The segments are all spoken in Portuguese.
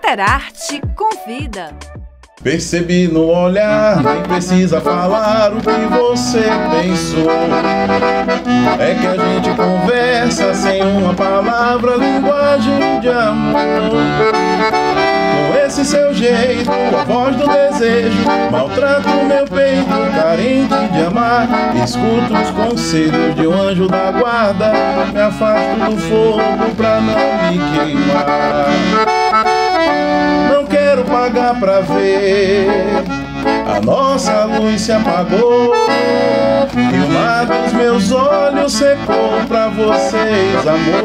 Soterarte convida. Percebi no olhar, nem precisa falar o que você pensou. É que a gente conversa sem uma palavra, linguagem de amor. Com esse seu jeito, a voz do desejo, maltrata o meu peito, carente de amar. Escuto os conselhos de um anjo da guarda, me afasto do fogo pra não me queimar. Não quero pagar pra ver, a nossa luz se apagou e o mar dos meus olhos secou pra vocês, amor.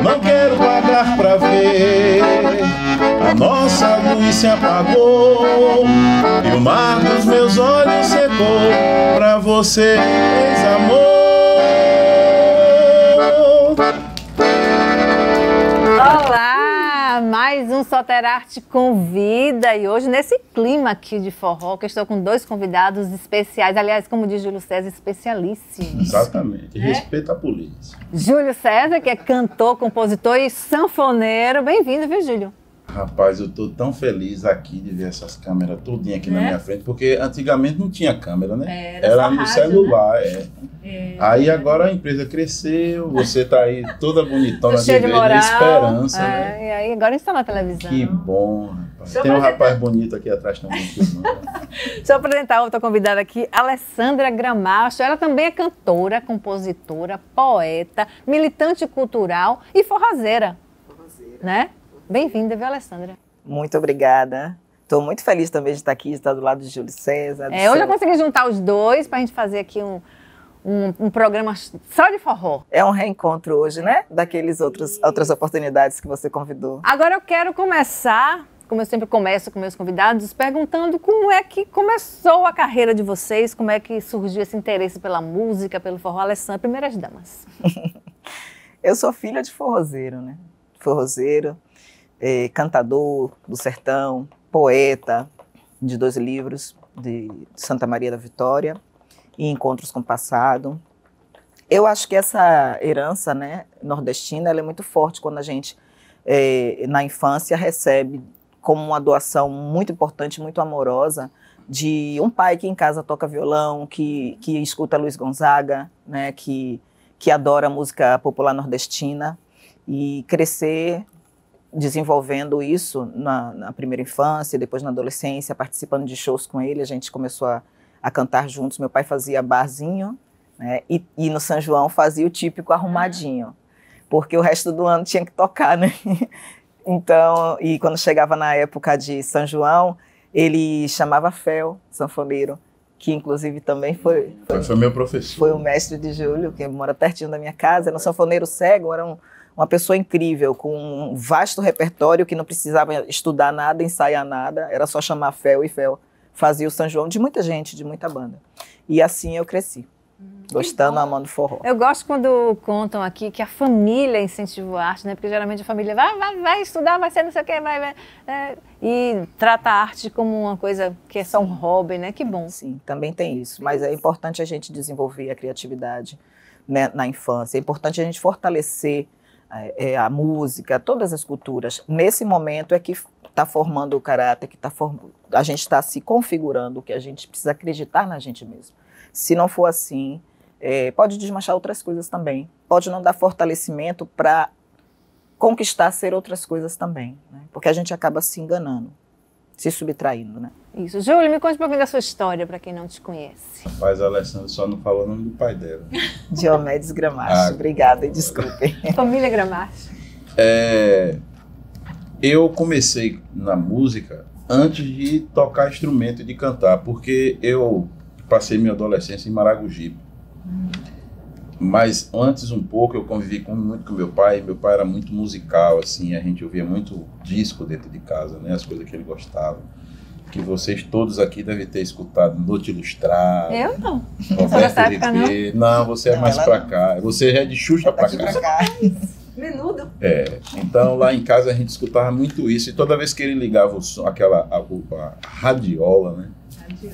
Não quero pagar pra ver, a nossa luz se apagou e o mar dos meus olhos secou pra vocês, amor. Olá, mais um Soterarte convida e hoje nesse clima aqui de forró que eu estou com dois convidados especiais, aliás, como diz Júlio César, especialíssimos. Exatamente, respeita a polícia. Júlio César, que é cantor, compositor e sanfoneiro. Bem-vindo, viu, Júlio? Rapaz, eu tô tão feliz aqui de ver essas câmeras todinha aqui na minha frente, porque antigamente não tinha câmera, né? Era no rádio, celular, né? Aí agora a empresa cresceu, você tá aí toda bonitona de ver, na esperança, né? E aí agora está na televisão. Que bom, rapaz. Tem um rapaz bonito aqui atrás também. Deixa eu apresentar a outra convidada aqui, Alessandra Gramacho. Ela também é cantora, compositora, poeta, militante cultural e forrozeira. Né? Bem-vinda, viu, Alessandra? Muito obrigada. Estou muito feliz também de estar aqui, de estar do lado de Júlio César. Hoje eu consegui juntar os dois para a gente fazer aqui um programa só de forró. É um reencontro hoje, né? Daqueles outras oportunidades que você convidou. Agora eu quero começar, como eu sempre começo com meus convidados, perguntando como é que começou a carreira de vocês, como é que surgiu esse interesse pela música, pelo forró. Alessandra, primeiras damas. Eu sou filha de forrozeiro, né? Forrozeiro. Cantador do sertão, poeta de 2 livros, de Santa Maria da Vitória e Encontros com o Passado. Eu acho que essa herança, né, nordestina, ela é muito forte quando a gente, na infância, recebe como uma doação muito importante, muito amorosa, de um pai que em casa toca violão, que escuta Luiz Gonzaga, né, que adora a música popular nordestina, e crescer desenvolvendo isso na primeira infância, depois na adolescência, participando de shows com ele. A gente começou a cantar juntos. Meu pai fazia barzinho, né, e no São João fazia o típico arrumadinho, porque o resto do ano tinha que tocar, né? Então, e quando chegava na época de São João, ele chamava Fel, sanfoneiro, que inclusive também foi meu professor. Foi o mestre de Júlio, que mora pertinho da minha casa. Era um sanfoneiro cego, era uma pessoa incrível, com um vasto repertório, que não precisava estudar nada, ensaiar nada, era só chamar Fel, e Fel fazia o São João de muita gente, de muita banda. E assim eu cresci, gostando, amando forró. Eu gosto quando contam aqui que a família incentiva a arte, né? Porque geralmente a família vai estudar, vai ser não sei o quê, e trata a arte como uma coisa que é só um hobby, né? Que bom. Sim, também tem isso, mas é importante a gente desenvolver a criatividade, né, na infância, é importante a gente fortalecer a música, todas as culturas. Nesse momento é que está formando o caráter, a gente está se configurando, que a gente precisa acreditar na gente mesmo. Se não for assim, pode desmanchar outras coisas também. Pode não dar fortalecimento para conquistar ser outras coisas também, né? Porque a gente acaba se enganando, se subtraindo, né? Isso. Júlio, me conte um pouquinho da sua história, para quem não te conhece. Rapaz, a Alessandra só não falou o nome do pai dela. Diomedes Gramacho. Obrigada e desculpem. Família Gramacho. Eu comecei na música antes de tocar instrumento e de cantar, porque eu passei minha adolescência em Maragogipe. Mas antes um pouco eu convivi muito com meu pai. Meu pai era muito musical, assim, a gente ouvia muito disco dentro de casa, né, as coisas que ele gostava. Que vocês todos aqui devem ter escutado Noite Ilustrada. Eu não. Roberto Ribeiro. Não, você é mais pra cá. Você já é de Xuxa pra cá. Menudo. Então lá em casa a gente escutava muito isso. E toda vez que ele ligava o som, a radiola, né?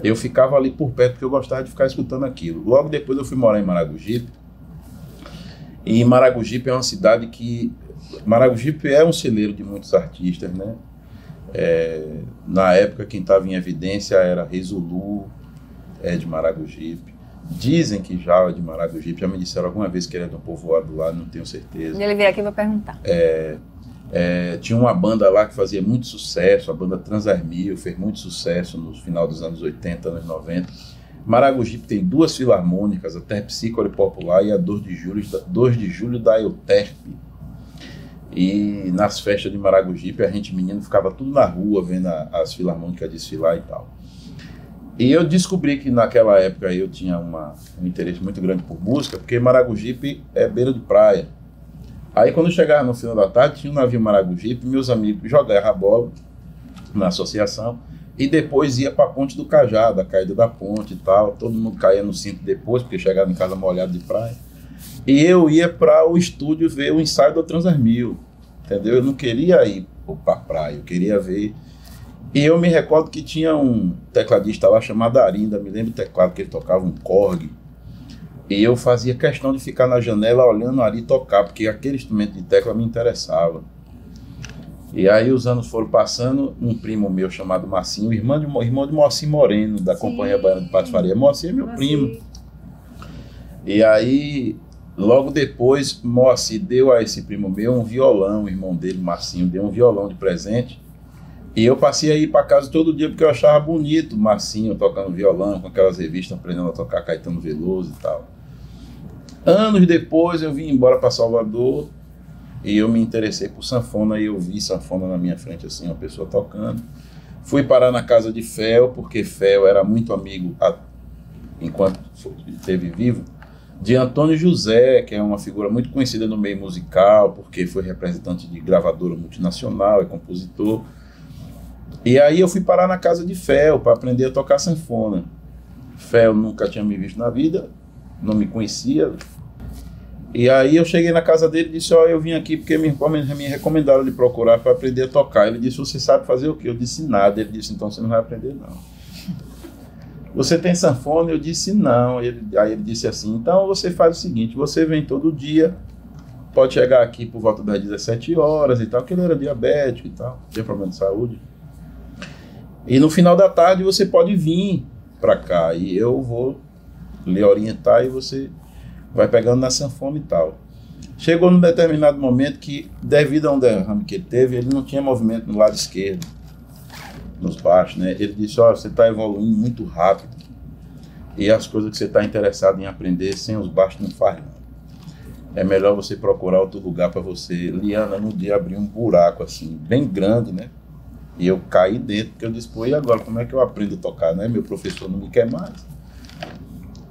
Eu ficava ali por perto porque eu gostava de ficar escutando aquilo. Logo depois eu fui morar em Maragogipe. E Maragogipe é uma cidade que Maragogipe é um celeiro de muitos artistas, né? Na época, quem estava em evidência era Rezulu, de Maragogipe. Dizem que Jal é de Maragogipe, já me disseram alguma vez que ele é de um povoado lá, não tenho certeza. Ele veio aqui para perguntar. Tinha uma banda lá que fazia muito sucesso, a banda Transarmil, fez muito sucesso no final dos anos 80, anos 90. Maragogipe tem 2 filarmônicas, a Terpsícore Popular e a 2 de julho da EUTERP. E nas festas de Maragogipe, a gente menino ficava tudo na rua vendo as filarmônicas desfilar e tal. E eu descobri que naquela época eu tinha um interesse muito grande por música, porque Maragogipe é beira de praia. Aí quando eu chegava no final da tarde, tinha um navio Maragogipe, meus amigos jogavam a bola na associação, e depois ia para a Ponte do Cajado, a caída da ponte e tal, todo mundo caía no cinto depois, porque chegava em casa molhado de praia. E eu ia para o estúdio ver o ensaio do Transarmil, entendeu? Eu não queria ir para a praia, eu queria ver. E eu me recordo que tinha um tecladista lá chamado Arinda, me lembro do teclado que ele tocava, um Korg. E eu fazia questão de ficar na janela olhando Ari tocar, porque aquele instrumento de tecla me interessava. E aí os anos foram passando, um primo meu chamado Marcinho, irmão de Moacir Moreno, da Companhia Baiana de Patifaria. Moacir é meu primo. E aí, logo depois, Moacir deu a esse primo meu um violão, o irmão dele, Marcinho, deu um violão de presente. E eu passei a ir para casa todo dia porque eu achava bonito Marcinho tocando violão, com aquelas revistas, aprendendo a tocar Caetano Veloso e tal. Anos depois eu vim embora para Salvador e eu me interessei por sanfona e eu vi sanfona na minha frente, assim, uma pessoa tocando. Fui parar na casa de Fel, porque Fel era muito amigo, enquanto esteve vivo, de Antônio José, que é uma figura muito conhecida no meio musical, porque foi representante de gravadora multinacional, é compositor. E aí eu fui parar na casa de Fel para aprender a tocar sanfona. Fel nunca tinha me visto na vida, não me conhecia. E aí eu cheguei na casa dele e disse, eu vim aqui porque me recomendaram de procurar para aprender a tocar. Ele disse, você sabe fazer o quê? Eu disse, nada. Ele disse, então você não vai aprender, não. Você tem sanfona? Eu disse, não. Aí ele disse assim, então você faz o seguinte, você vem todo dia, pode chegar aqui por volta das 17 horas e tal, porque ele era diabético e tal, tinha problema de saúde. E no final da tarde você pode vir para cá e eu vou lhe orientar e você vai pegando na sanfona e tal. Chegou num determinado momento que, devido a um derrame que ele teve, ele não tinha movimento no lado esquerdo, nos baixos, né? Ele disse, você está evoluindo muito rápido e as coisas que você está interessado em aprender sem os baixos não faz não. É melhor você procurar outro lugar para você. Liana, no dia, abriu um buraco assim, bem grande, né? E eu caí dentro, porque eu disse, e agora, como é que eu aprendo a tocar, né? Meu professor não me quer mais.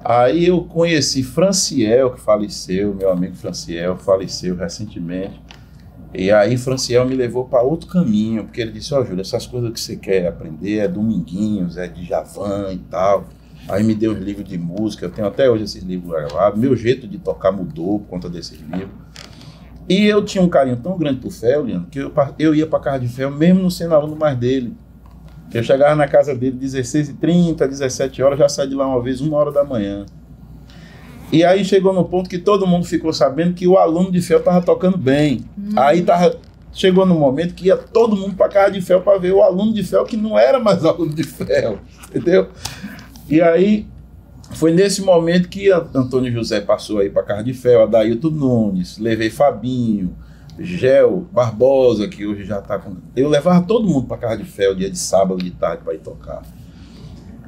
Aí eu conheci Franciel, que faleceu, meu amigo Franciel, faleceu recentemente. E aí Franciel me levou para outro caminho, porque ele disse, Júlio, essas coisas que você quer aprender é Dominguinhos, é Djavan e tal. Aí me deu uns livros de música, eu tenho até hoje esses livros gravados. Meu jeito de tocar mudou por conta desses livros. E eu tinha um carinho tão grande por Fel, Leandro, que eu ia para casa de Fel, mesmo não sendo aluno mais dele. Eu chegava na casa dele 16h30, 17 horas, já saí de lá uma vez, 1h da manhã. E aí chegou no ponto que todo mundo ficou sabendo que o aluno de Fel estava tocando bem. Aí chegou no momento que ia todo mundo para casa de Fel para ver o aluno de Fel que não era mais aluno de Fel, entendeu? E aí foi nesse momento que Antônio José passou aí para casa de Fel, Adailton Nunes, levei Fabinho, Gel Barbosa, que hoje já está com... Eu levava todo mundo para casa de Fel, dia de sábado, de tarde, para ir tocar.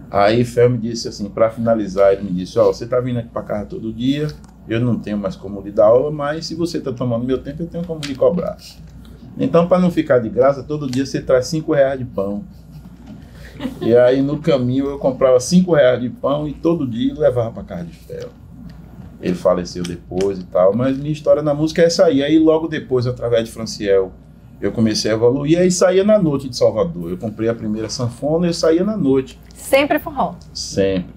Aí Fel me disse assim, para finalizar, ele me disse, você está vindo aqui para casa todo dia, eu não tenho mais como lhe dar aula, mas se você está tomando meu tempo, eu tenho como lhe cobrar. Então, para não ficar de graça, todo dia você traz R$5 de pão. E aí, no caminho, eu comprava R$5 de pão e todo dia levava para casa de Fel. Ele faleceu depois e tal, mas minha história na música é essa aí. Aí logo depois, através de Franciel, eu comecei a evoluir, e aí saía na noite de Salvador. Eu comprei a primeira sanfona e eu saía na noite. Sempre forró? Sempre.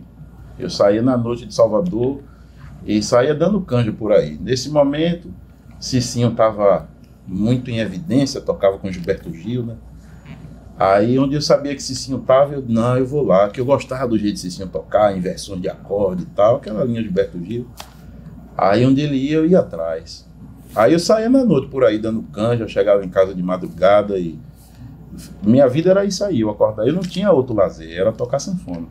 Eu saía na noite de Salvador e saía dando canja por aí. Nesse momento, Cicinho estava muito em evidência, tocava com Gilberto Gil, né? Aí onde eu sabia que Cicinho estava, eu vou lá, que eu gostava do jeito de Cicinho tocar, inversões de acorde e tal, aquela linha de Gilberto Gil. Aí onde ele ia, eu ia atrás. Aí eu saía na noite por aí, dando canja, eu chegava em casa de madrugada e... Minha vida era isso aí, eu acordava, eu não tinha outro lazer, era tocar sanfona.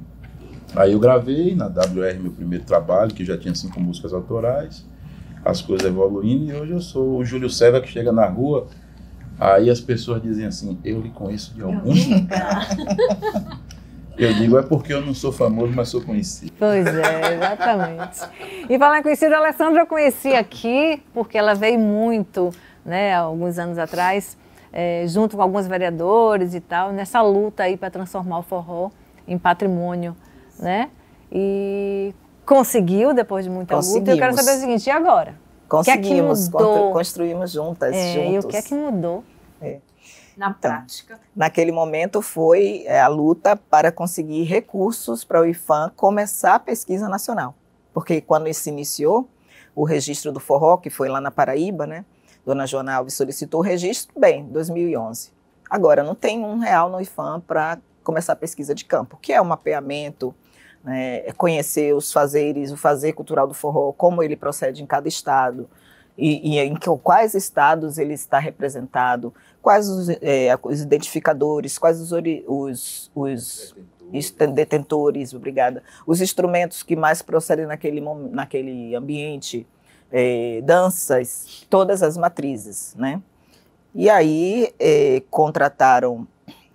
Aí eu gravei na WR meu primeiro trabalho, que já tinha 5 músicas autorais, as coisas evoluindo, e hoje eu sou o Júlio César que chega na rua, aí as pessoas dizem assim, eu lhe conheço de algum lugar. Eu digo, é porque eu não sou famoso, mas sou conhecido. Pois é, exatamente. E falar em conhecida, a Alessandra eu conheci aqui, porque ela veio muito, né, alguns anos atrás, junto com alguns vereadores e tal, nessa luta aí para transformar o forró em patrimônio, né? E conseguiu, depois de muita luta. Eu quero saber o seguinte, e agora? Conseguimos, o que é que mudou? Construímos juntos. E o que é que mudou? Na prática? Naquele momento foi a luta para conseguir recursos para o IPHAN começar a pesquisa nacional. Porque quando isso se iniciou, o registro do forró, que foi lá na Paraíba, né? Dona Joana Alves solicitou o registro, bem, 2011. Agora, não tem R$1 no IPHAN para começar a pesquisa de campo, que é o mapeamento, né, conhecer os fazeres, o fazer cultural do forró, como ele procede em cada estado, e em quais estados ele está representado, quais os identificadores, quais os detentores, obrigada, os instrumentos que mais procedem naquele ambiente, danças, todas as matrizes, né? E aí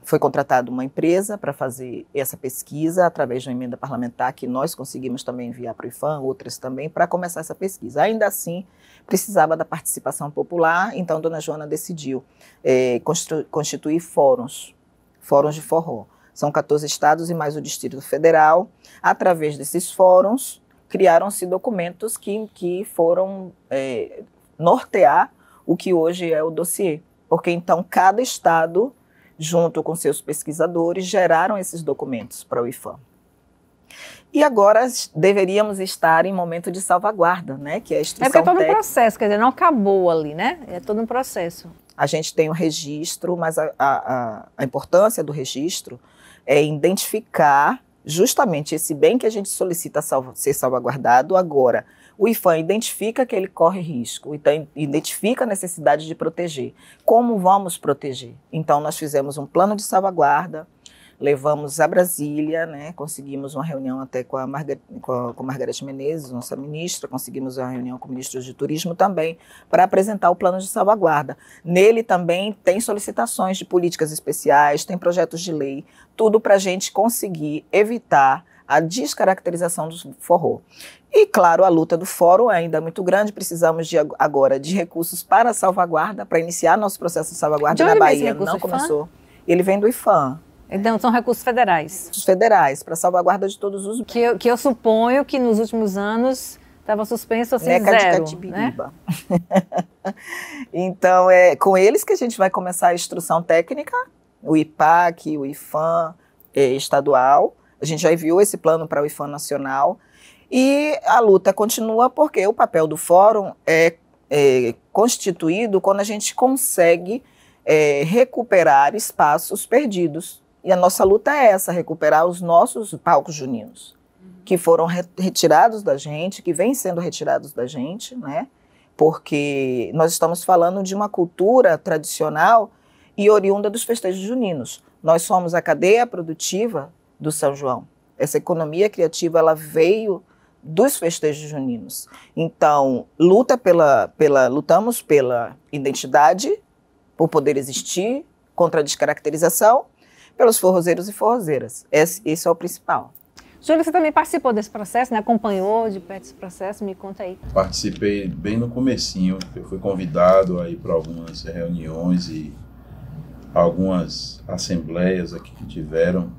foi contratada uma empresa para fazer essa pesquisa através de uma emenda parlamentar que nós conseguimos também enviar para o IPHAN, outras também, para começar essa pesquisa. Ainda assim, precisava da participação popular, então Dona Joana decidiu constituir fóruns de forró. São 14 estados e mais o Distrito Federal. Através desses fóruns, criaram-se documentos que foram nortear o que hoje é o dossiê. Porque então cada estado, junto com seus pesquisadores, geraram esses documentos para o IPHAN. E agora deveríamos estar em momento de salvaguarda, né? Que é a instrução técnica. É porque é todo um processo, quer dizer, não acabou ali, né? É todo um processo. A gente tem o registro, mas a importância do registro é identificar justamente esse bem que a gente solicita ser salvaguardado. Agora, o IPHAN identifica que ele corre risco, então identifica a necessidade de proteger. Como vamos proteger? Então, nós fizemos um plano de salvaguarda, levamos a Brasília, né, conseguimos uma reunião até com Margarete Menezes, nossa ministra, conseguimos uma reunião com o ministro de Turismo também, para apresentar o plano de salvaguarda. Nele também tem solicitações de políticas especiais, tem projetos de lei, tudo para a gente conseguir evitar a descaracterização do forró. E, claro, a luta do fórum ainda é muito grande, precisamos agora de recursos para a salvaguarda, para iniciar nosso processo de salvaguarda na Bahia. Não começou. Ele vem do IPHAN. Então, são recursos federais? Recursos federais, para salvaguarda de todos os... Que eu suponho que nos últimos anos estava suspenso assim, zero, né? Então, é com eles que a gente vai começar a instrução técnica, o IPAC, o IPHAN estadual. A gente já enviou esse plano para o IPHAN nacional. E a luta continua porque o papel do fórum é constituído quando a gente consegue recuperar espaços perdidos. E a nossa luta é essa, recuperar os nossos palcos juninos, que foram retirados da gente, que vêm sendo retirados da gente, né? Porque nós estamos falando de uma cultura tradicional e oriunda dos festejos juninos. Nós somos a cadeia produtiva do São João. Essa economia criativa, ela veio dos festejos juninos. Então, lutamos pela identidade, por poder existir, contra a descaracterização, pelos forrozeiros e forrozeiras. Esse é o principal. Júlio, você também participou desse processo, né? Acompanhou de perto esse processo, me conta aí. Participei bem no comecinho, eu fui convidado aí para algumas reuniões e algumas assembleias aqui que tiveram.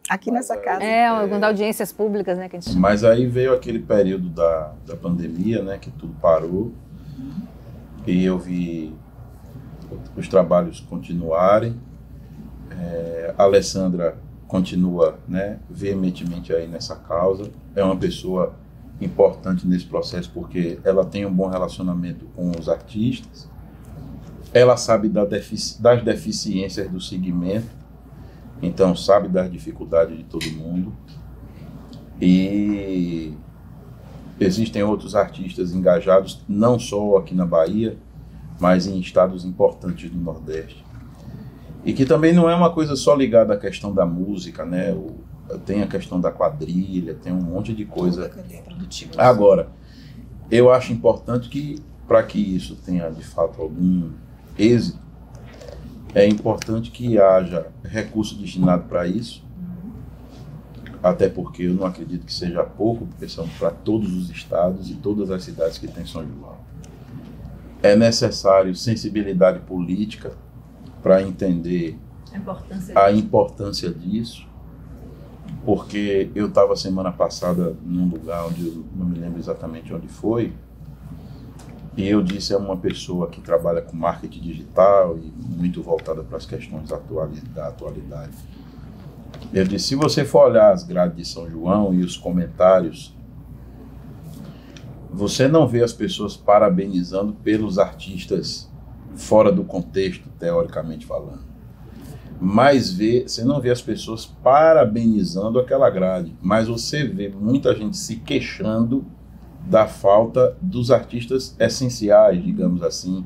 Aqui nessa casa. Algumas audiências públicas, né? Que a gente chama. Mas aí veio aquele período da pandemia, né? Que tudo parou. E eu vi os trabalhos continuarem. A Alessandra continua, né, veementemente aí nessa causa. É uma pessoa importante nesse processo porque ela tem um bom relacionamento com os artistas. Ela sabe das deficiências do segmento, então sabe das dificuldades de todo mundo. E existem outros artistas engajados, não só aqui na Bahia, mas em estados importantes do Nordeste. E que também não é uma coisa só ligada à questão da música, né? Tem a questão da quadrilha, tem um monte de coisa. Agora, eu acho importante que, para que isso tenha de fato algum êxito, é importante que haja recurso destinado para isso, até porque eu não acredito que seja pouco, porque são para todos os estados e todas as cidades que tem São João. É necessário sensibilidade política para entender a importância disso, porque eu estava semana passada num lugar onde eu não me lembro exatamente onde foi, e eu disse a uma pessoa que trabalha com marketing digital e muito voltada para as questões da atualidade, eu disse, se você for olhar as grades de São João e os comentários, você não vê as pessoas parabenizando pelos artistas fora do contexto, teoricamente falando. Mas você não vê as pessoas parabenizando aquela grade, mas você vê muita gente se queixando da falta dos artistas essenciais, digamos assim,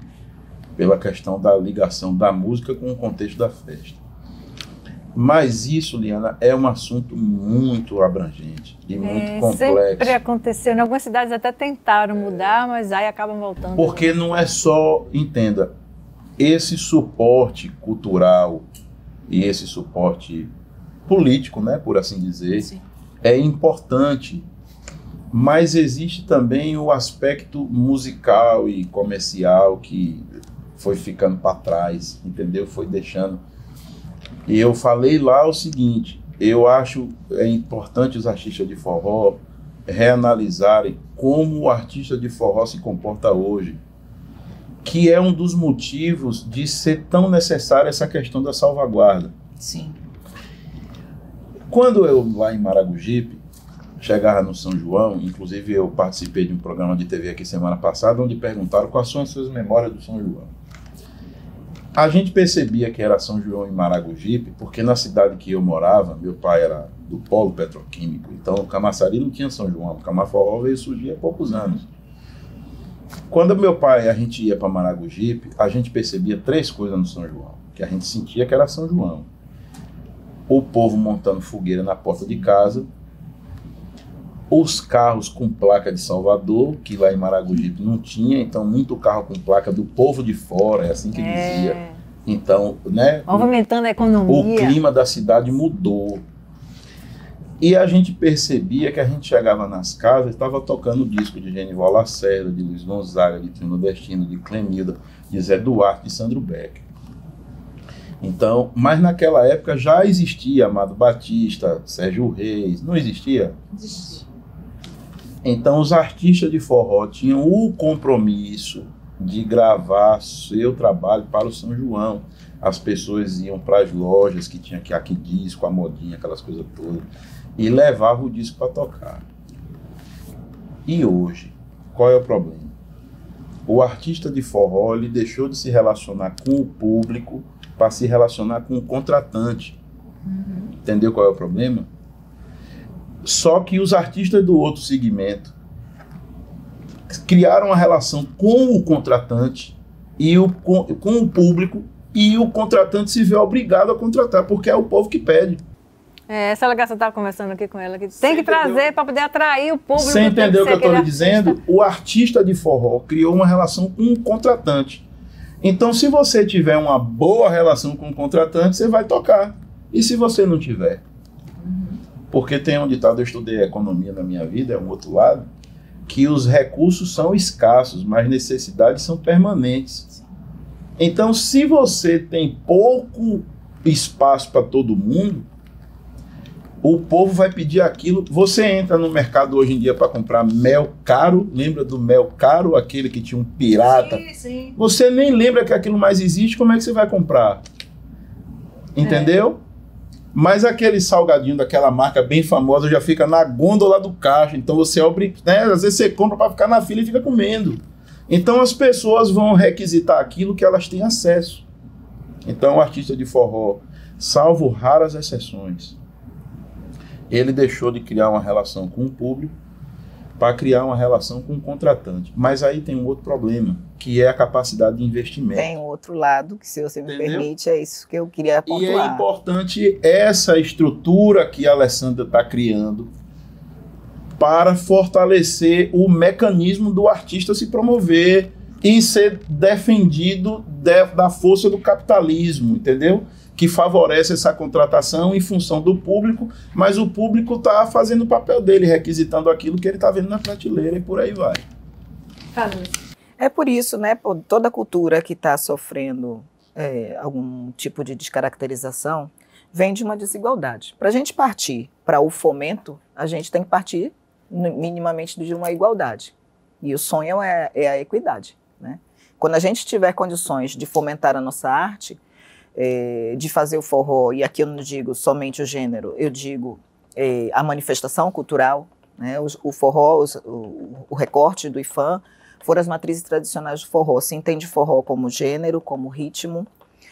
pela questão da ligação da música com o contexto da festa. Mas isso, Liana, é um assunto muito abrangente e muito complexo. Sempre aconteceu. Em algumas cidades até tentaram mudar, mas aí acabam voltando. Porque não é só, entenda, esse suporte cultural e esse suporte político, né, por assim dizer, sim, é importante. Mas existe também o aspecto musical e comercial que foi ficando para trás, entendeu? Foi deixando. E eu falei lá o seguinte, eu acho importante os artistas de forró reanalisarem como o artista de forró se comporta hoje, que é um dos motivos de ser tão necessária essa questão da salvaguarda. Sim. Quando eu lá em Maragogipe, chegava no São João, inclusive eu participei de um programa de TV aqui semana passada, onde perguntaram quais são as suas memórias do São João. A gente percebia que era São João em Maragogipe, porque na cidade que eu morava, meu pai era do polo petroquímico, então o Camaçari não tinha São João, o Camaforró veio surgir há poucos anos. Quando meu pai, a gente ia para Maragogipe, a gente percebia 3 coisas no São João, que a gente sentia que era São João. O povo montando fogueira na porta de casa, os carros com placa de Salvador, que lá em Maragogipe não tinha, então muito carro com placa do povo de fora, é assim que dizia. Então, né? Movimentando a economia. O clima da cidade mudou. E a gente percebia que a gente chegava nas casas e estava tocando disco de Genival Lacerda, de Luiz Gonzaga, de Trio Nordestino, de Clemilda, de Zé Duarte, de Sandro Becker. Então, mas naquela época já existia Amado Batista, Sérgio Reis, não existia? Existia. Então os artistas de forró tinham o compromisso de gravar seu trabalho para o São João. As pessoas iam para as lojas que tinha aqui disco, a modinha, aquelas coisas todas, e levavam o disco para tocar. E hoje, qual é o problema? O artista de forró ele deixou de se relacionar com o público para se relacionar com o contratante. Entendeu qual é o problema? Só que os artistas do outro segmento criaram uma relação com o contratante e com o público, e o contratante se vê obrigado a contratar, porque é o povo que pede. Essa legação estava conversando aqui com ela, que tem que trazer para poder atrair o público. Você entendeu o que eu estou lhe dizendo? O artista de forró criou uma relação com o contratante. Então, se você tiver uma boa relação com o contratante, você vai tocar. E se você não tiver? Porque tem um ditado, eu estudei economia na minha vida, é um outro lado, que os recursos são escassos, mas necessidades são permanentes. Então, se você tem pouco espaço para todo mundo, o povo vai pedir aquilo. Você entra no mercado hoje em dia para comprar mel caro, lembra do mel caro, aquele que tinha um pirata? Sim, sim. Você nem lembra que aquilo mais existe, como é que você vai comprar? Entendeu? Mas aquele salgadinho daquela marca bem famosa já fica na gôndola do caixa, então você né? Às vezes você compra para ficar na fila e fica comendo. Então as pessoas vão requisitar aquilo que elas têm acesso. Então o artista de forró, salvo raras exceções, ele deixou de criar uma relação com o público para criar uma relação com o contratante. Mas aí tem um outro problema, que é a capacidade de investimento. Tem outro lado, que se você me permite, é isso que eu queria pontuar. E é importante essa estrutura que a Alessandra está criando para fortalecer o mecanismo do artista se promover e ser defendido da força do capitalismo, entendeu? Que favorece essa contratação em função do público, mas o público está fazendo o papel dele, requisitando aquilo que ele está vendo na prateleira e por aí vai. É por isso, né, toda cultura que está sofrendo algum tipo de descaracterização vem de uma desigualdade. Para a gente partir para o fomento, a gente tem que partir minimamente de uma igualdade. E o sonho é a equidade, né? Quando a gente tiver condições de fomentar a nossa arte, de fazer o forró, e aqui eu não digo somente o gênero, eu digo a manifestação cultural, né? O forró, o recorte do IFAM foram as matrizes tradicionais do forró. Se entende forró como gênero, como ritmo,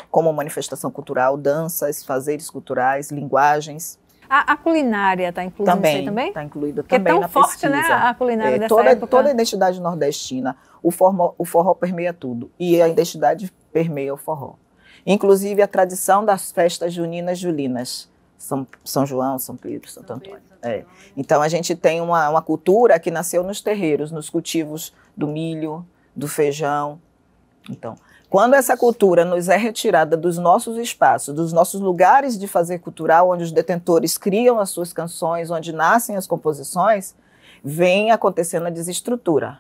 como manifestação cultural, danças, fazeres culturais, linguagens. A culinária está incluída nisso aí também? Está incluída também na pesquisa. Porque é tão forte, né, a culinária dessa época. Toda a identidade nordestina, o forró permeia tudo. E a identidade permeia o forró. Inclusive a tradição das festas juninas julinas. São João, São Pedro, Santo Antônio. Então a gente tem uma cultura que nasceu nos terreiros, nos cultivos do milho, do feijão. Então, quando essa cultura nos é retirada dos nossos espaços, dos nossos lugares de fazer cultural, onde os detentores criam as suas canções, onde nascem as composições, vem acontecendo a desestrutura.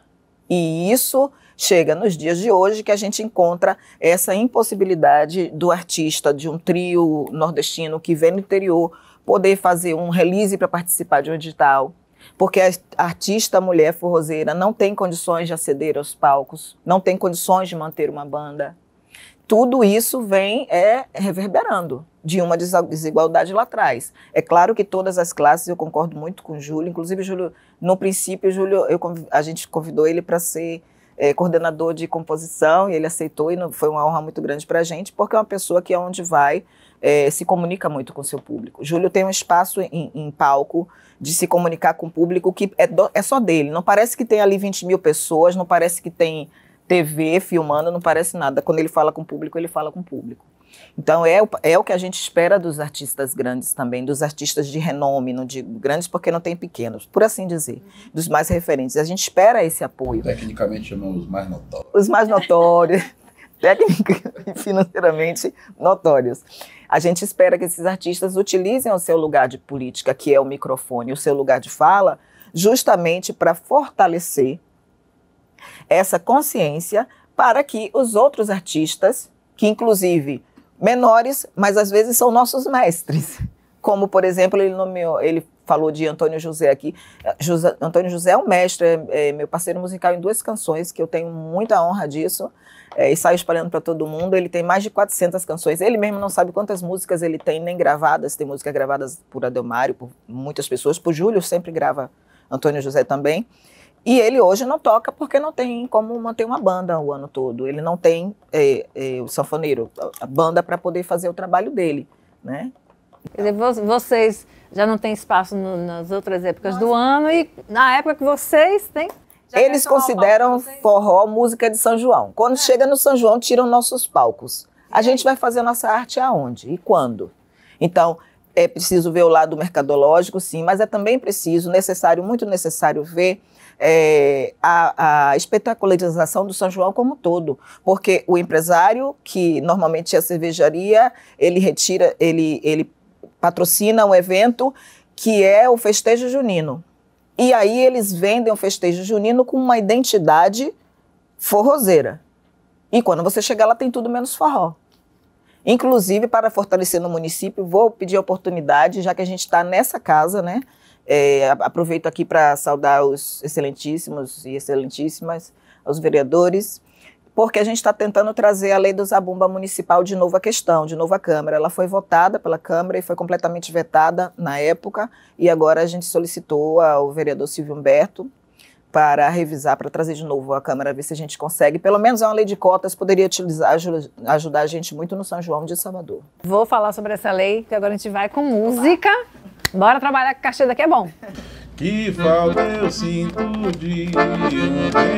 E isso chega nos dias de hoje, que a gente encontra essa impossibilidade do artista, de um trio nordestino que vem do interior, poder fazer um release para participar de um edital, porque a artista mulher forrozeira não tem condições de aceder aos palcos, não tem condições de manter uma banda. Tudo isso vem reverberando de uma desigualdade lá atrás. É claro que todas as classes, eu concordo muito com o Júlio, inclusive Júlio, no princípio, a gente convidou ele para ser coordenador de composição, e ele aceitou, e foi uma honra muito grande para a gente, porque é uma pessoa que onde vai se comunica muito com o seu público. Júlio tem um espaço em palco de se comunicar com o público que é só dele. Não parece que tem ali 20 mil pessoas, não parece que tem TV filmando, não parece nada. Quando ele fala com o público, ele fala com o público. Então é o que a gente espera dos artistas grandes também, dos artistas de renome, não digo grandes porque não tem pequenos, por assim dizer, dos mais referentes. A gente espera esse apoio. Tecnicamente chamamos os mais notórios. Os mais notórios, técnica e financeiramente notórios. A gente espera que esses artistas utilizem o seu lugar de política, que é o microfone, o seu lugar de fala, justamente para fortalecer essa consciência para que os outros artistas, que inclusive menores, mas às vezes são nossos mestres, como por exemplo, ele falou de Antônio José aqui. Antônio José é um mestre, é meu parceiro musical em 2 canções, que eu tenho muita honra disso, e saio espalhando para todo mundo. Ele tem mais de 400 canções, ele mesmo não sabe quantas músicas ele tem, nem gravadas. Tem músicas gravadas por Adelmário, por muitas pessoas, por Júlio sempre grava, Antônio José também. E ele hoje não toca porque não tem como manter uma banda o ano todo. Ele não tem o sanfoneiro, a banda para poder fazer o trabalho dele, né? Quer dizer, vocês já não têm espaço nas outras épocas do ano, e na época que vocês têm... Eles consideram forró música de São João. Quando chega no São João, tiram nossos palcos. A gente vai fazer a nossa arte aonde? E quando? Então, é preciso ver o lado mercadológico, sim, mas é também preciso, muito necessário ver a espetacularização do São João como um todo, porque o empresário, que normalmente é a cervejaria, ele patrocina um evento que é o festejo junino, e aí eles vendem o festejo junino com uma identidade forrozeira, e quando você chegar lá tem tudo menos forró. Inclusive, para fortalecer no município, vou pedir a oportunidade, já que a gente está nessa casa, né? Aproveito aqui para saudar os excelentíssimos e excelentíssimas, os vereadores, porque a gente está tentando trazer a lei do Zabumba municipal de novo à questão, de novo à Câmara. Ela foi votada pela Câmara e foi completamente vetada na época, e agora a gente solicitou ao vereador Silvio Humberto para revisar, para trazer de novo à Câmara, ver se a gente consegue. Pelo menos é uma lei de cotas, poderia ajudar a gente muito no São João de Salvador. Vou falar sobre essa lei, que agora a gente vai com música. Bora trabalhar, que o cachê daqui é bom. que falta eu sinto de um bem,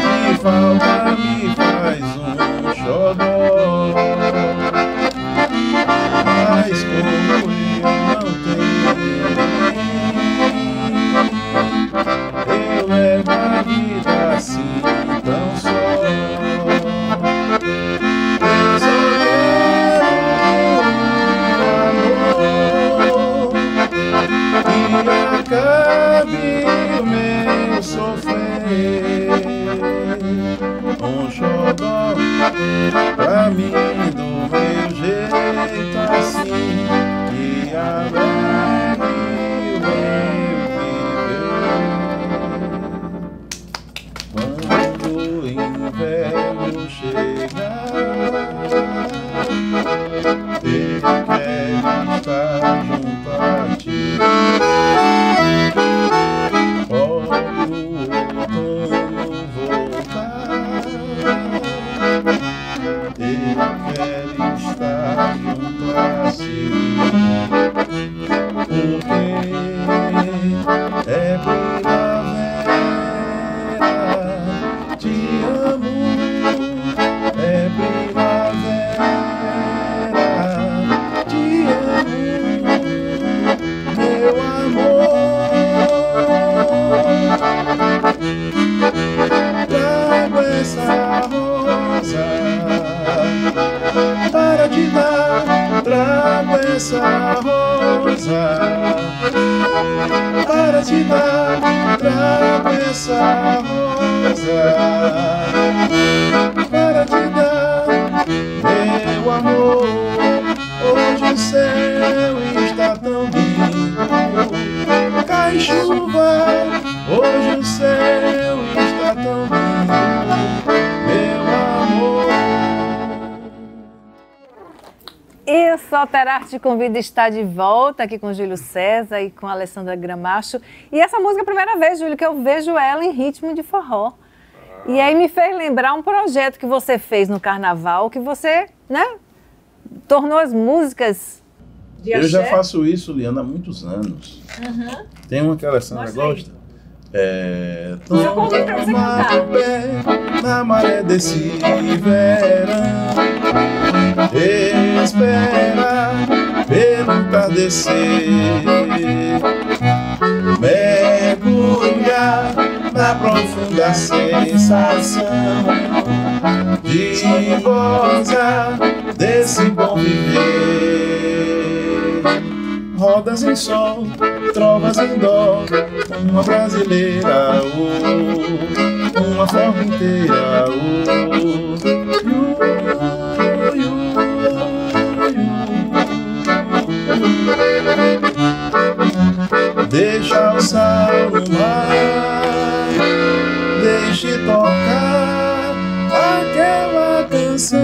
que falta me faz um xodó, mas como eu não tenho ninguém, eu levo a vida assim tão só. Que acabe o meu sofrer, um xodó pra mim do meu jeito assim, que alegre o meu viver. Quando o inverno chegar, ele quer estar junto a ti. Olha o outono voltar, ele quer estar junto a si, porque é primavera, te amo, é primavera, te amo, meu amor. Trago essa rosa para te dar, trago essa rosa para te dar, trago essa rosa para te dar, meu amor. Hoje o céu está tão lindo, cai chuva, hoje o céu está tão lindo, meu amor. E o Solterarte Te Convida está de volta aqui com Júlio César e com a Alessandra Gramacho. E essa música é a primeira vez, Júlio, que eu vejo ela em ritmo de forró. E aí me fez lembrar um projeto que você fez no Carnaval, que você, né, tornou as músicas de axé. Eu já faço isso, Liana, há muitos anos. Tem uma que a Alessandra gosta. Eu contei pra você cantar. Pé na maré desse verão, espera pelo entardecer, mergulhar na profunda sensação de gozar desse bom viver. Rodas em sol, trovas em dó, uma brasileira, uma forma inteira, deixa o sal no mar, deixe tocar aquela canção.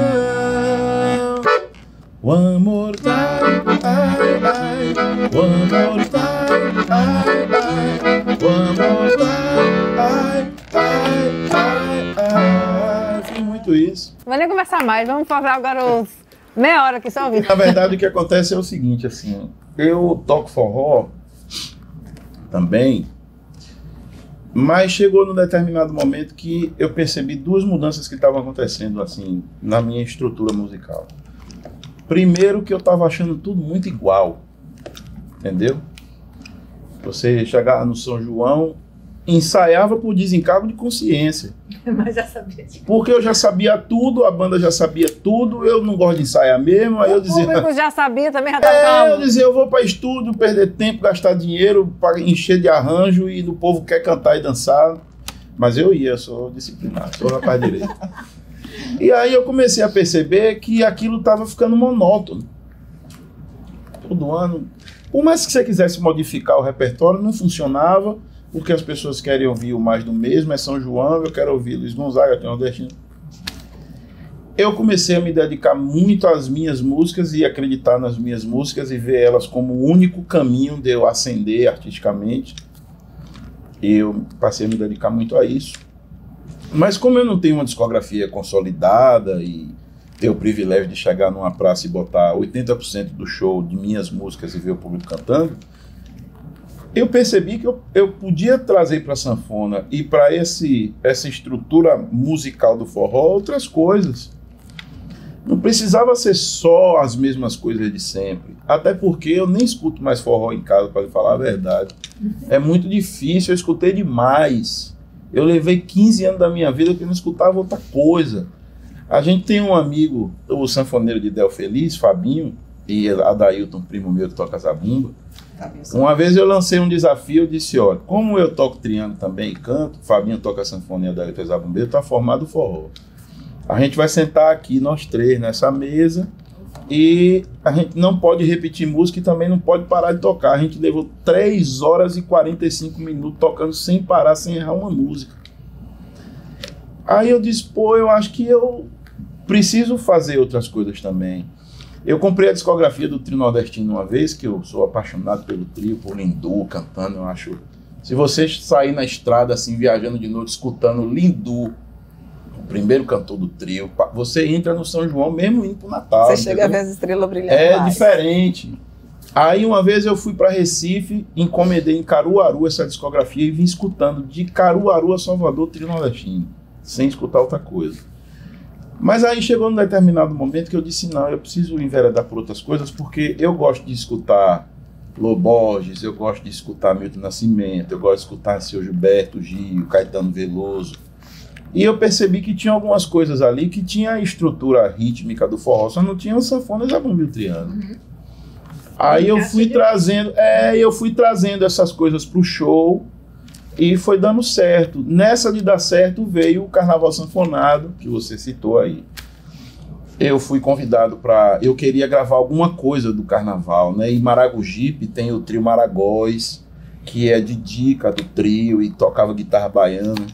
One more time, ai, ai. One more time, ai, ai. One more time, ai, ai, ai, ai. Fiz muito isso. Não vai nem conversar mais, vamos fazer agora os meia hora aqui só ouvindo. Na verdade, o que acontece é o seguinte, assim, eu toco forró também, mas chegou num determinado momento que eu percebi duas mudanças que estavam acontecendo, assim, na minha estrutura musical. Primeiro, que eu estava achando tudo muito igual, entendeu? Você chegava no São João, ensaiava por desencargo de consciência. Mas já sabia. Porque eu já sabia tudo, a banda já sabia tudo, eu não gosto de ensaiar mesmo, aí eu dizia... O público já sabia, também já estava... eu dizia, eu vou para estúdio, perder tempo, gastar dinheiro para encher de arranjo e o povo quer cantar e dançar. Mas eu ia, sou disciplinado, sou rapaz direito. E aí eu comecei a perceber que aquilo estava ficando monótono. Todo ano. Por mais que você quisesse modificar o repertório, não funcionava, porque as pessoas querem ouvir o mais do mesmo, é São João, eu quero ouvir Luiz Gonzaga, eu tenho nordestino. Eu comecei a me dedicar muito às minhas músicas e acreditar nas minhas músicas e ver elas como o único caminho de eu ascender artisticamente. E eu passei a me dedicar muito a isso. Mas como eu não tenho uma discografia consolidada e ter o privilégio de chegar numa praça e botar 80% do show de minhas músicas e ver o público cantando, eu percebi que eu podia trazer para a sanfona e para essa estrutura musical do forró outras coisas. Não precisava ser só as mesmas coisas de sempre. Até porque eu nem escuto mais forró em casa, para lhe falar a verdade. É muito difícil, eu escutei demais. Eu levei 15 anos da minha vida que eu não escutava outra coisa. A gente tem um amigo, o sanfoneiro de Del Feliz, Fabinho, e Adailton, primo meu que toca zabumba. Uma vez eu lancei um desafio, eu disse, olha, como eu toco triângulo também e canto, Fabinho toca sanfona e Adailton é zabumbeiro, está formado o forró. A gente vai sentar aqui, nós três, nessa mesa, e a gente não pode repetir música e também não pode parar de tocar. A gente levou 3 horas e 45 minutos tocando sem parar, sem errar uma música. Aí eu disse, pô, eu acho que eu preciso fazer outras coisas também. Eu comprei a discografia do Trio Nordestino uma vez, que eu sou apaixonado pelo trio, por Lindu cantando, eu acho... Se você sair na estrada, assim, viajando de noite, escutando Lindu, o primeiro cantor do trio, você entra no São João mesmo indo pro Natal. Você chega a ver as estrelas brilhando É mais. diferente. Aí uma vez eu fui para Recife, encomendei em Caruaru essa discografia e vim escutando de Caruaru a Salvador, Trio Nordestino, sem escutar outra coisa. Mas aí chegou num determinado momento que eu disse, não, eu preciso enveredar por outras coisas, porque eu gosto de escutar Lô Borges, eu gosto de escutar Milton Nascimento, eu gosto de escutar Seu Gilberto Gil, Caetano Veloso. E eu percebi que tinha algumas coisas ali que tinha a estrutura rítmica do forró, só não tinha o sanfona e zabumba e o triângulo. Aí eu fui trazendo essas coisas pro show e foi dando certo. Nessa de dar certo veio o Carnaval Sanfonado, que você citou aí. Eu fui convidado para... Eu queria gravar alguma coisa do Carnaval, né? E Maragogipe tem o trio Maragóis, que é de dica do trio e tocava guitarra baiana.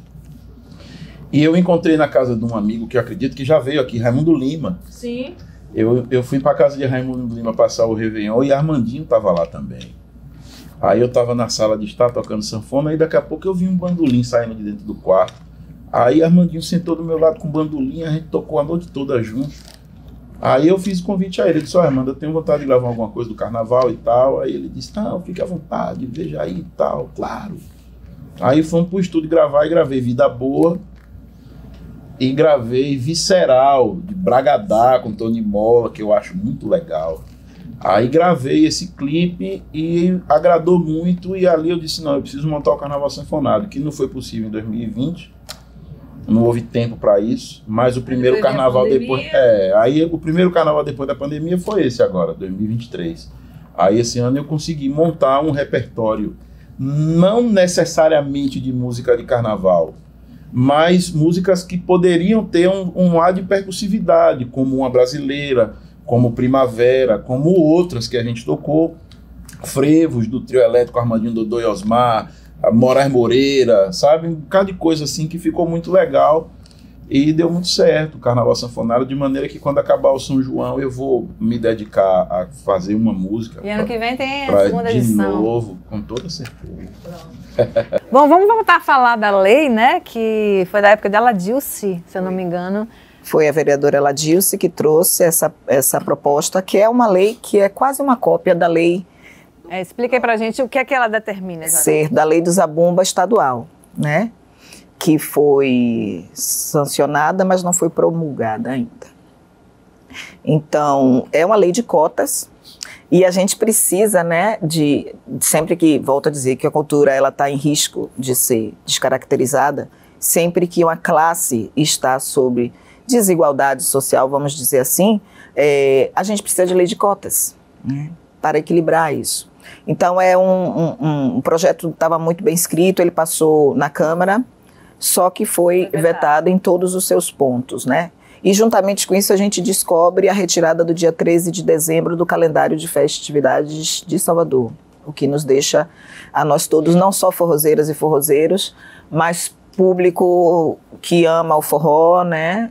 E eu encontrei na casa de um amigo que eu acredito que já veio aqui, Raimundo Lima. Sim. Eu fui para casa de Raimundo Lima passar o Réveillon e Armandinho estava lá também. Aí eu estava na sala de estar tocando sanfona e daqui a pouco eu vi um bandolim saindo de dentro do quarto. Aí Armandinho sentou do meu lado com o bandolim, a gente tocou a noite toda junto. Aí eu fiz o convite a ele, ele disse, Armando, eu tenho vontade de gravar alguma coisa do Carnaval e tal. Aí ele disse, não, fique à vontade, veja aí e tal, claro. Aí fomos pro estúdio gravar e gravei Vida Boa. E gravei Visceral, de Bragadá, com Tony Molla, que eu acho muito legal. Aí gravei esse clipe e agradou muito, e ali eu disse, não, eu preciso montar o Carnaval Sanfonado, que não foi possível em 2020, não houve tempo para isso, mas o primeiro carnaval depois... aí o primeiro carnaval depois da pandemia foi esse agora, 2023. Aí esse ano eu consegui montar um repertório, não necessariamente de música de carnaval, mas músicas que poderiam ter um ar de percussividade, como Uma Brasileira, como Primavera, como outras que a gente tocou, Frevos, do Trio Elétrico, Armandinho, Dodô e Osmar, Moraes Moreira, sabe? Um bocado de coisa assim que ficou muito legal e deu muito certo o Carnaval Sanfonado, de maneira que quando acabar o São João eu vou me dedicar a fazer uma música. E ano que vem tem a segunda edição. De novo, com toda certeza. Bom, vamos voltar a falar da lei, né? Que foi da época dela Dilce, se eu não me engano. Foi a vereadora Ladilce que trouxe essa proposta, que é uma lei que é quase uma cópia da lei... Explica aí pra gente o que é que ela determina. Ser da lei do Zabumba estadual, né? Que foi sancionada, mas não foi promulgada ainda. Então, é uma lei de cotas e a gente precisa, né, sempre que, volto a dizer, que a cultura ela está em risco de ser descaracterizada, sempre que uma classe está sob desigualdade social, vamos dizer assim, a gente precisa de lei de cotas, né, para equilibrar isso. Então, é um projeto que estava muito bem escrito, ele passou na Câmara, só que foi vetado em todos os seus pontos, né? E juntamente com isso a gente descobre a retirada do dia 13 de dezembro do calendário de festividades de Salvador, o que nos deixa a nós todos, não só forrozeiras e forrozeiros, mas público que ama o forró, né?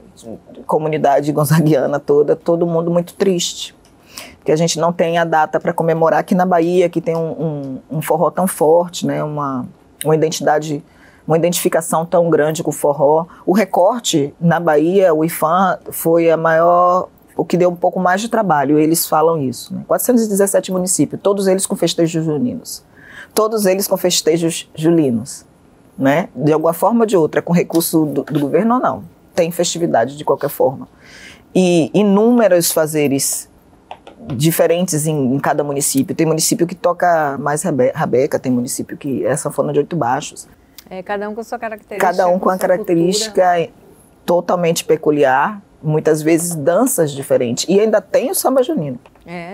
Comunidade gonzaguiana toda, todo mundo muito triste. Porque a gente não tem a data para comemorar aqui na Bahia, que tem um forró tão forte, né? Uma identificação tão grande com o forró. O recorte na Bahia, o IFAM, foi o que deu um pouco mais de trabalho, eles falam isso, né? 417 municípios, todos eles com festejos juninos. todos eles com festejos julinos, né? De alguma forma ou de outra, com recurso do governo ou não. Tem festividade de qualquer forma. E inúmeros fazeres diferentes em cada município. Tem município que toca mais rabeca, tem município que é sanfona de 8 baixos. Cada um com a sua característica. Cada um com a característica totalmente peculiar, muitas vezes danças diferentes. E ainda tem o samba junino.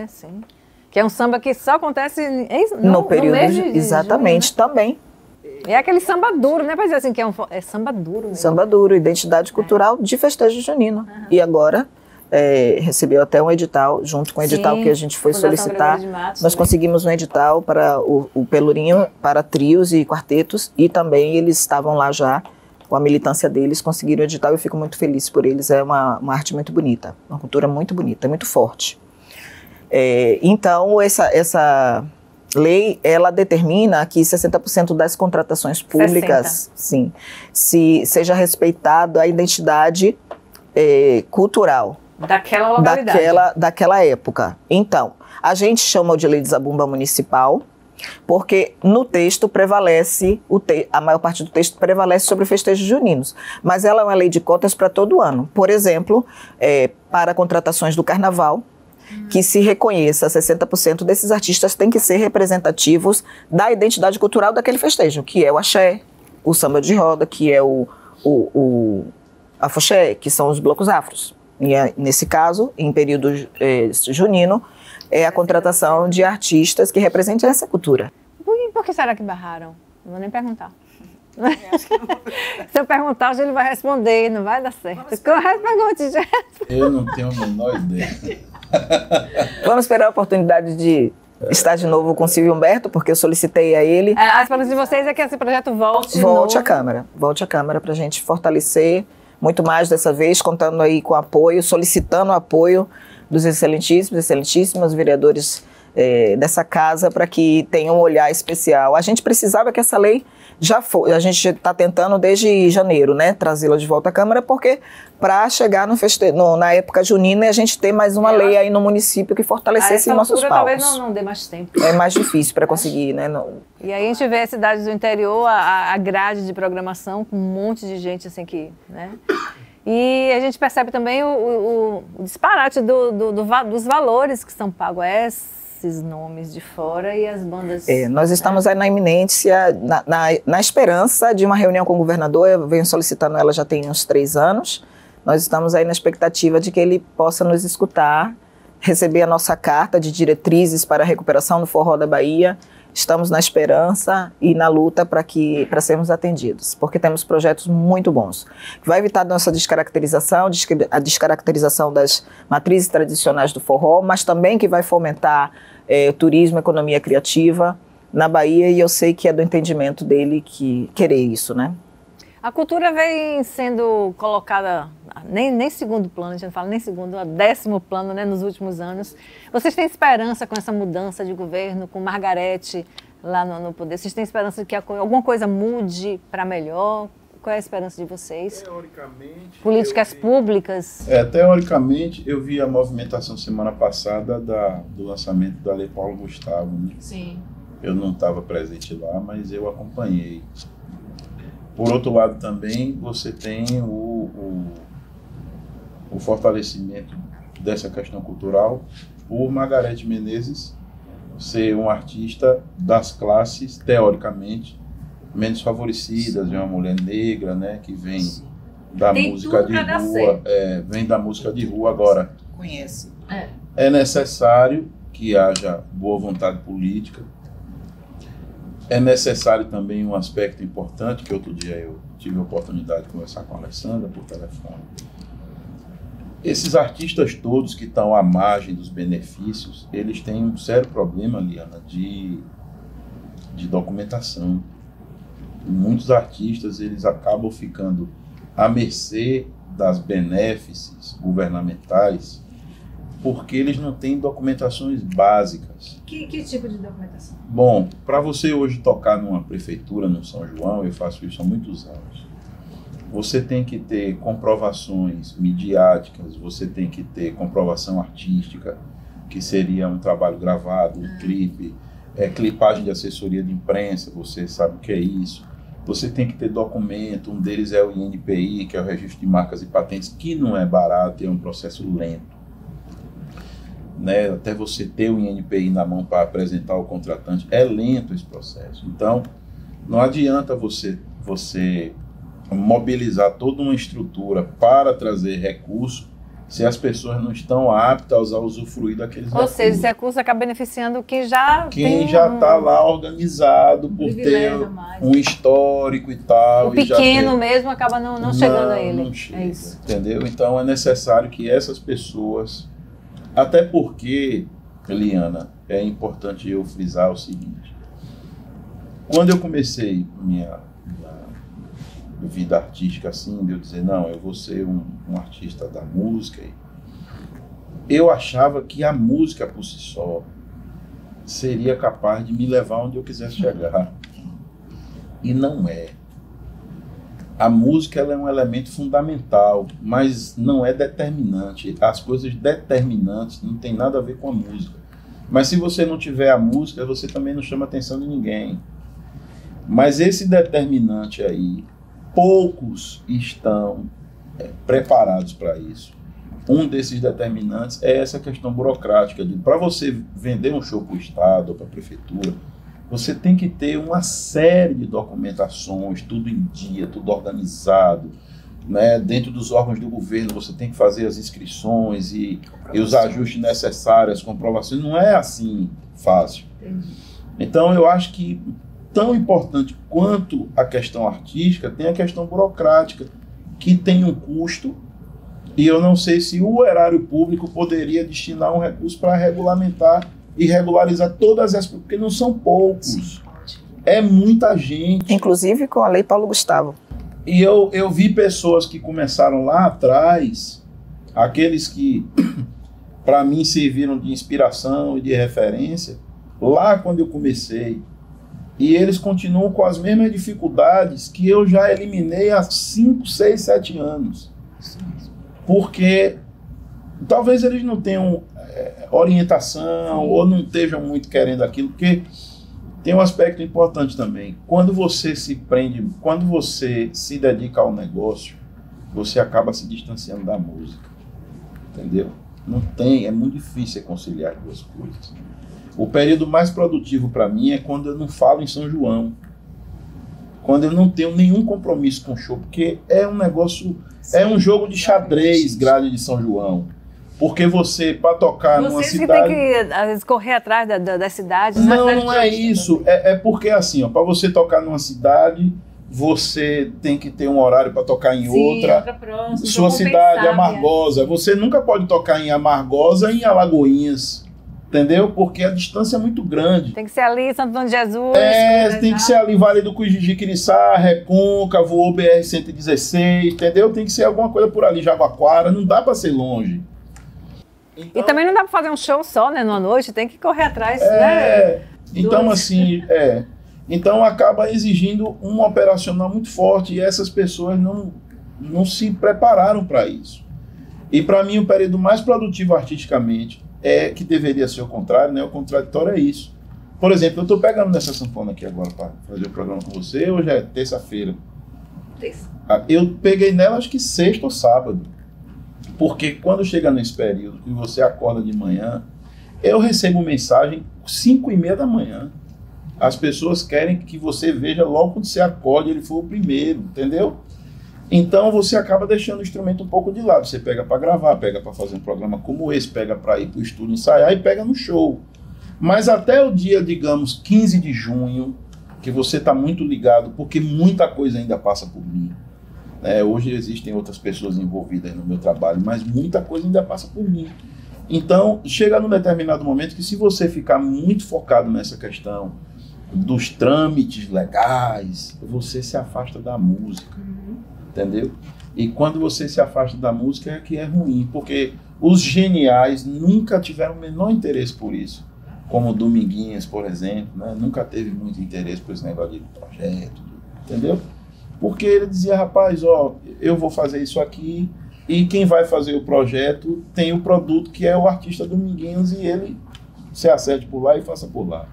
Sim. Que é um samba que só acontece no período mês de exatamente, junho, né? Também. É aquele samba duro, né? Para dizer assim, que é samba duro mesmo. Samba duro, identidade cultural de festejo junino. E agora recebeu até um edital, junto com o edital que a gente foi solicitar. Nós conseguimos um edital para o Pelourinho, para trios e quartetos, e também eles estavam lá já, com a militância deles, conseguiram o edital. Eu fico muito feliz por eles. É uma arte muito bonita, uma cultura muito bonita, muito forte. Então, essa lei, ela determina que 60% das contratações públicas, sim, seja respeitada a identidade cultural daquela localidade. Daquela época. Então, a gente chama de lei de zabumba municipal, porque no texto prevalece, a maior parte do texto prevalece sobre festejos juninos, mas ela é uma lei de cotas para todo ano. Por exemplo, para contratações do carnaval, que se reconheça 60% desses artistas têm que ser representativos da identidade cultural daquele festejo, que é o axé, o samba de roda, que é o afoxé, que são os blocos afros. E nesse caso, em período junino, é a contratação de artistas que representem essa cultura. Por que será que barraram? Não vou nem perguntar. Se eu perguntar, ele vai responder, não vai dar certo. Pergunte, já. Eu não tenho a menor ideia. Vamos esperar a oportunidade de estar de novo com o Silvio Humberto, porque eu solicitei a ele. A esperança de vocês é que esse projeto volte à Câmara. Volte à Câmara para a gente fortalecer muito mais dessa vez, contando aí com apoio, solicitando o apoio dos excelentíssimos vereadores dessa casa, para que tenham um olhar especial. A gente precisava que essa lei a gente está tentando desde janeiro, né, trazê-la de volta à Câmara, porque para chegar na época junina a gente ter mais uma lei aí no município que fortalecesse nossos palcos. Talvez não dê mais tempo. É mais difícil para conseguir, né? E aí a gente vê as cidades do interior, a grade de programação com um monte de gente assim que, né? E a gente percebe também o disparate dos valores que são pagos a esses nomes de fora e as bandas... Nós estamos aí na iminência, na esperança de uma reunião com o governador. Eu venho solicitando ela já tem uns 3 anos. Nós estamos aí na expectativa de que ele possa nos escutar, receber a nossa carta de diretrizes para a recuperação do forró da Bahia. Estamos na esperança e na luta para sermos atendidos, porque temos projetos muito bons. Vai evitar a nossa descaracterização, a descaracterização das matrizes tradicionais do forró, mas também que vai fomentar turismo, economia criativa na Bahia, e eu sei que é do entendimento dele que querer isso, né? A cultura vem sendo colocada nem segundo plano, a gente não fala nem segundo, a 10º plano, né, nos últimos anos. Vocês têm esperança com essa mudança de governo, com Margarete lá no poder? Vocês têm esperança de que alguma coisa mude para melhor? Qual é a esperança de vocês? Teoricamente... Políticas públicas? Teoricamente, eu vi a movimentação semana passada do lançamento da Lei Paulo Gustavo, né? Sim. Eu não estava presente lá, mas eu acompanhei. Por outro lado também, você tem o fortalecimento dessa questão cultural por Margarete Menezes ser um artista das classes, teoricamente, menos favorecidas, de uma mulher negra, né, que vem da música de rua, vem da música de rua. Agora, conhece. É necessário que haja boa vontade política. É necessário também um aspecto importante, que outro dia eu tive a oportunidade de conversar com a Alessandra por telefone. Esses artistas todos que estão à margem dos benefícios, eles têm um sério problema, Liana, de documentação. Muitos artistas, eles acabam ficando à mercê das benéfices governamentais, porque eles não têm documentações básicas. Que tipo de documentação? Bom, para você hoje tocar numa prefeitura, no São João, eu faço isso há muitos anos, você tem que ter comprovações midiáticas, você tem que ter comprovação artística, que seria um trabalho gravado, um clipe, clipagem de assessoria de imprensa, você sabe o que é isso. Você tem que ter documento, um deles é o INPI, que é o Registro de Marcas e Patentes, que não é barato, é um processo lento. Né? Até você ter o INPI na mão para apresentar ao contratante, é lento esse processo. Então, não adianta você mobilizar toda uma estrutura para trazer recurso se as pessoas não estão aptas a usufruir daqueles recursos. Ou seja, esse recurso acaba beneficiando quem já está lá organizado por ter um histórico e tal. O pequeno mesmo acaba não chegando a ele. Não chega, é isso. Entendeu? Então é necessário que essas pessoas, até porque, Eliana, é importante eu frisar o seguinte: quando eu comecei minha vida artística assim, de eu dizer, não, eu vou ser um artista da música, eu achava que a música por si só seria capaz de me levar onde eu quisesse chegar. E não é. A música, ela é um elemento fundamental, mas não é determinante. As coisas determinantes não tem nada a ver com a música. Mas se você não tiver a música, você também não chama a atenção de ninguém. Mas esse determinante aí, poucos estão preparados para isso. Um desses determinantes é essa questão burocrática. Para você vender um show para o Estado ou para a Prefeitura, você tem que ter uma série de documentações, tudo em dia, tudo organizado. Né? Dentro dos órgãos do governo, você tem que fazer as inscrições e os ajustes necessários, as comprovações. Não é assim fácil. Entendi. Então, eu acho que tão importante quanto a questão artística, tem a questão burocrática, que tem um custo, e eu não sei se o erário público poderia destinar um recurso para regulamentar e regularizar todas essas, porque não são poucos. Sim. É muita gente. Inclusive com a Lei Paulo Gustavo. E eu vi pessoas que começaram lá atrás, aqueles que, para mim, serviram de inspiração e de referência, lá quando eu comecei. E eles continuam com as mesmas dificuldades que eu já eliminei há 5, 6, 7 anos. Porque talvez eles não tenham orientação ou não estejam muito querendo aquilo, porque tem um aspecto importante também. Quando você se prende, quando você se dedica ao negócio, você acaba se distanciando da música. Entendeu? Não tem, é muito difícil conciliar as duas coisas. O período mais produtivo para mim é quando eu não falo em São João. Quando eu não tenho nenhum compromisso com o show, porque é um negócio, é um jogo de xadrez, grade de São João. Porque você, para tocar numa cidade... Você tem que, às vezes, correr atrás das cidades. Não é isso. É porque, assim, para você tocar numa cidade, você tem que ter um horário para tocar em outra. Próxima, sua cidade é Amargosa. Você nunca pode tocar em Amargosa e em Alagoinhas. Entendeu? Porque a distância é muito grande. Tem que ser ali, Santo Antônio de Jesus. Tem que ser ali, Vale do Cuijiquiriçá, Recôncavo, ou BR-116, entendeu? Tem que ser alguma coisa por ali, Jabaquara, não dá para ser longe. Então, e também não dá para fazer um show só, né, numa noite, tem que correr atrás, né? Então, assim, então acaba exigindo um operacional muito forte e essas pessoas não se prepararam para isso. E para mim, o período mais produtivo artisticamente que deveria ser o contrário, né? O contraditório é isso. Por exemplo, eu estou pegando nessa sanfona aqui agora para fazer o programa com você, hoje é terça-feira. Eu peguei nela acho que sexta ou sábado. Porque quando chega nesse período que você acorda de manhã, eu recebo mensagem 5h30 da manhã. As pessoas querem que você veja logo quando você acorda, ele foi o primeiro, entendeu? Então você acaba deixando o instrumento um pouco de lado. Você pega para gravar, pega para fazer um programa como esse, pega para ir para o estúdio ensaiar e pega no show. Mas até o dia, digamos, 15 de junho, que você está muito ligado, porque muita coisa ainda passa por mim. Hoje existem outras pessoas envolvidas no meu trabalho, mas muita coisa ainda passa por mim. Então, chega num determinado momento que se você ficar muito focado nessa questão dos trâmites legais, você se afasta da música. Entendeu? E quando você se afasta da música é que é ruim, porque os geniais nunca tiveram o menor interesse por isso. Como o Dominguinhas, por exemplo, né? Nunca teve muito interesse por esse negócio de projeto, entendeu? Porque ele dizia, rapaz, eu vou fazer isso aqui e quem vai fazer o projeto tem o produto que é o artista Dominguinhos e ele se acerte por lá e faça por lá.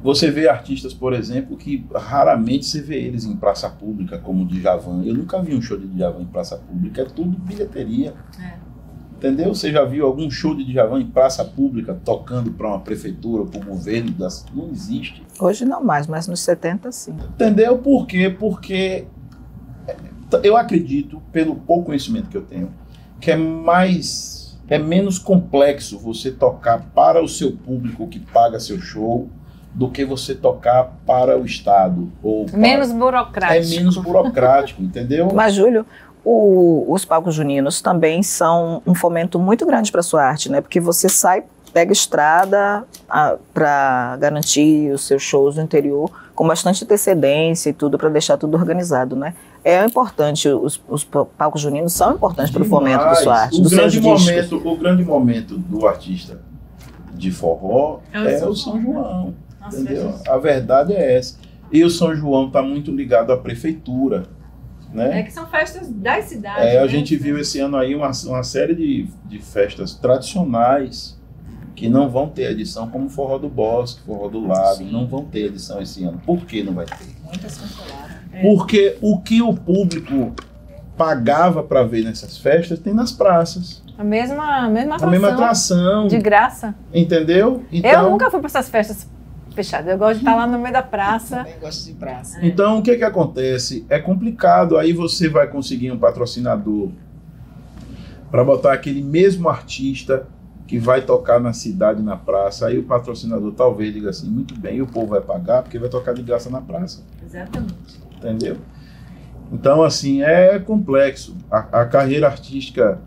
Você vê artistas, por exemplo, que raramente você vê eles em praça pública, como o Djavan. Eu nunca vi um show de Djavan em praça pública, é tudo bilheteria. Entendeu? Você já viu algum show de Djavan em praça pública, tocando para uma prefeitura, para o governo? Não existe. Hoje não mais, mas nos 70 sim. Entendeu? Por quê? Porque eu acredito, pelo pouco conhecimento que eu tenho, que é menos complexo você tocar para o seu público que paga seu show do que você tocar para o Estado. Menos burocrático. É menos burocrático, entendeu? Mas, Júlio, os palcos juninos também são um fomento muito grande para a sua arte, né? Porque você pega estrada para garantir os seus shows no interior com bastante antecedência e tudo, para deixar tudo organizado, né? É importante, os palcos juninos são importantes para o fomento da sua arte, o grande momento do artista de forró é o São João, entendeu? A verdade é essa. E o São João está muito ligado à prefeitura, né? É que são festas das cidades. A gente viu esse ano aí uma série de festas tradicionais que não vão ter edição, como Forró do Bosque, Forró do Lago, não vão ter edição esse ano. Por que não vai ter? Muitas cancelaram. Porque o que o público pagava para ver nessas festas tem nas praças. A mesma atração. A mesma atração. De graça. Entendeu? Então, eu nunca fui para essas festas fechadas. Eu gosto de estar lá no meio da praça. Eu também gosto de praça. Então, o que acontece? É complicado. Aí você vai conseguir um patrocinador para botar aquele mesmo artista que vai tocar na cidade, na praça. Aí o patrocinador talvez diga assim, muito bem, e o povo vai pagar porque vai tocar de graça na praça. Exatamente. Entendeu? Então, assim, é complexo. A carreira artística,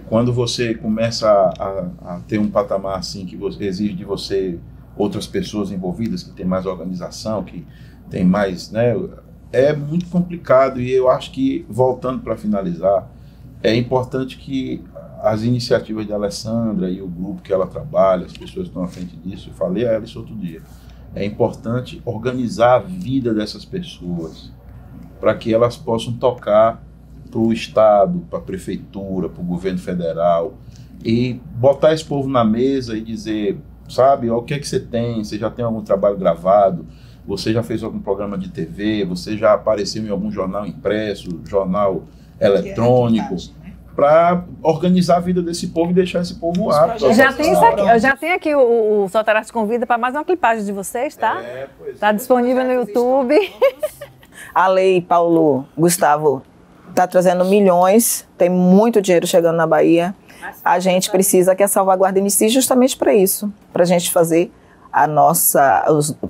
quando você começa a ter um patamar assim, que exige de você outras pessoas envolvidas, que tem mais organização, que tem mais, né? É muito complicado. E eu acho que, voltando para finalizar, é importante que as iniciativas de Alessandra e o grupo que ela trabalha, as pessoas que estão à frente disso, eu falei a ela isso outro dia, é importante organizar a vida dessas pessoas para que elas possam tocar para o Estado, para a Prefeitura, para o governo federal e botar esse povo na mesa e dizer, sabe, ó, o que é que você tem? Você já tem algum trabalho gravado? Você já fez algum programa de TV? Você já apareceu em algum jornal impresso, jornal eletrônico? Para organizar a vida desse povo e deixar esse povo apto. Eu já tenho aqui o Sotaras Convida para mais uma clipagem de vocês, tá? Está disponível no YouTube. A Lei Paulo Gustavo está trazendo milhões, tem muito dinheiro chegando na Bahia. A gente precisa que a salvaguarda inicie justamente para isso, para a gente fazer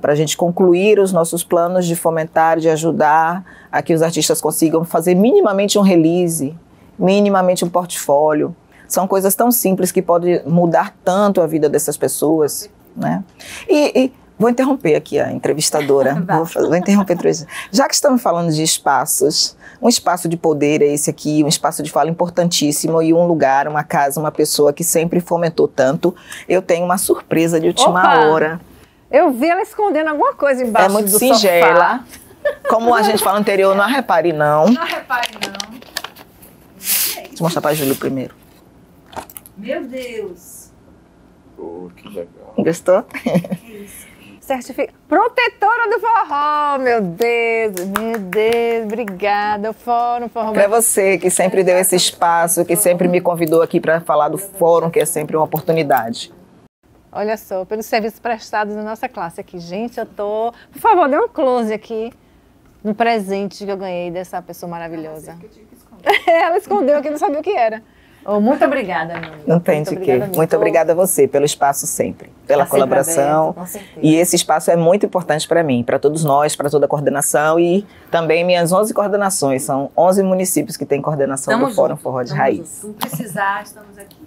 para a gente concluir os nossos planos de fomentar, de ajudar a que os artistas consigam fazer minimamente um release, minimamente um portfólio. São coisas tão simples que podem mudar tanto a vida dessas pessoas, né? E vou interromper aqui a entrevistadora. Vou interromper a entrevista. Já que estamos falando de espaços, um espaço de poder é esse aqui, um espaço de fala importantíssimo e um lugar, uma casa, uma pessoa que sempre fomentou tanto. Eu tenho uma surpresa de última hora. Eu vi ela escondendo alguma coisa embaixo do sofá. É muito singela. Como a gente fala no anterior, não repare não. Não repare não. Deixa eu mostrar para a Júlia primeiro. Meu Deus. Oh, que legal. Gostou? Que isso. Protetora do forró, meu Deus, obrigada. O Fórum Forró. Para você que sempre deu esse espaço, que sempre me convidou aqui para falar do Fórum, que é sempre uma oportunidade. Olha só, pelos serviços prestados na nossa classe aqui. Gente, eu tô... Por favor, dê um close aqui no presente que eu ganhei dessa pessoa maravilhosa. Ela escondeu aqui, não sabia o que era. Oh, muito obrigada, meu amigo. Não tem de quê. Muito obrigada a você pelo espaço sempre, pela colaboração. Com certeza. E esse espaço é muito importante para mim, para todos nós, para toda a coordenação e também minhas 11 coordenações. São 11 municípios que têm coordenação do Fórum Forró de Raiz. Se precisar, estamos aqui.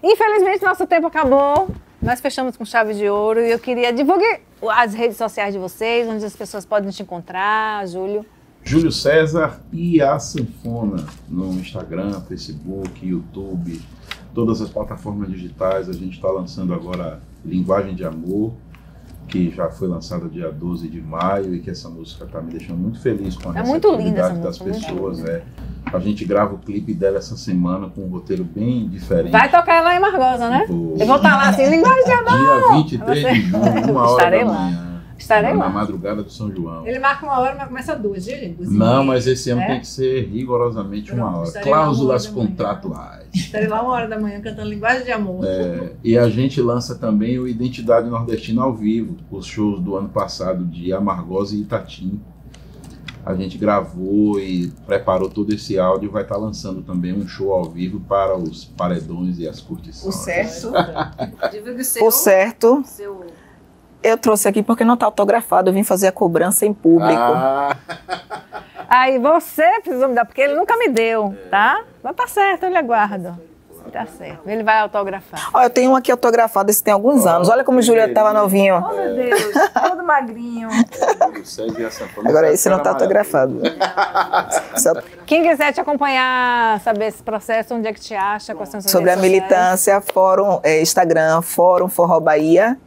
Infelizmente, nosso tempo acabou. Nós fechamos com chave de ouro e eu queria divulgar as redes sociais de vocês, onde as pessoas podem te encontrar, Júlio. Júlio César e a Sanfona no Instagram, Facebook, YouTube, todas as plataformas digitais. A gente está lançando agora Linguagem de Amor, que já foi lançada dia 12 de maio e que essa música está me deixando muito feliz com a receptividade das pessoas. A gente grava o clipe dela essa semana com um roteiro bem diferente. Vai tocar lá em Margosa, né? Eu vou estar lá assim, Linguagem de Amor! Dia 23 de junho, 1h da manhã. Estarei na lá. madrugada do São João. Ele marca uma hora, mas começa 2, viu, gente? 2h30. Não, mas esse ano É? tem que ser rigorosamente uma hora. estarei lá uma Cláusulas hora da manhã. contratuais. Estarei lá 1h cantando Linguagem de Amor. E a gente lança também o Identidade Nordestina ao vivo, os shows do ano passado de Amargosa e Itatim. A gente gravou e preparou todo esse áudio e vai estar lançando também um show ao vivo para os paredões e as curtições. O certo. Divulgue Por certo, seu... eu trouxe aqui porque não está autografado. Eu vim fazer a cobrança em público. Aí você precisa me dar, porque ele nunca me deu, tá? Mas tá certo, eu lhe aguardo. Tá certo, ele vai autografar. Ó, eu tenho um aqui autografado, esse tem alguns anos. Olha como o Júlio estava novinho. Oh, meu Deus, todo magrinho. Agora esse não está autografado. Quem quiser te acompanhar, saber esse processo, onde é que te acha? Quais são as suas Sobre a redes sociais? militância, Fórum, Instagram, Fórum Forró Bahia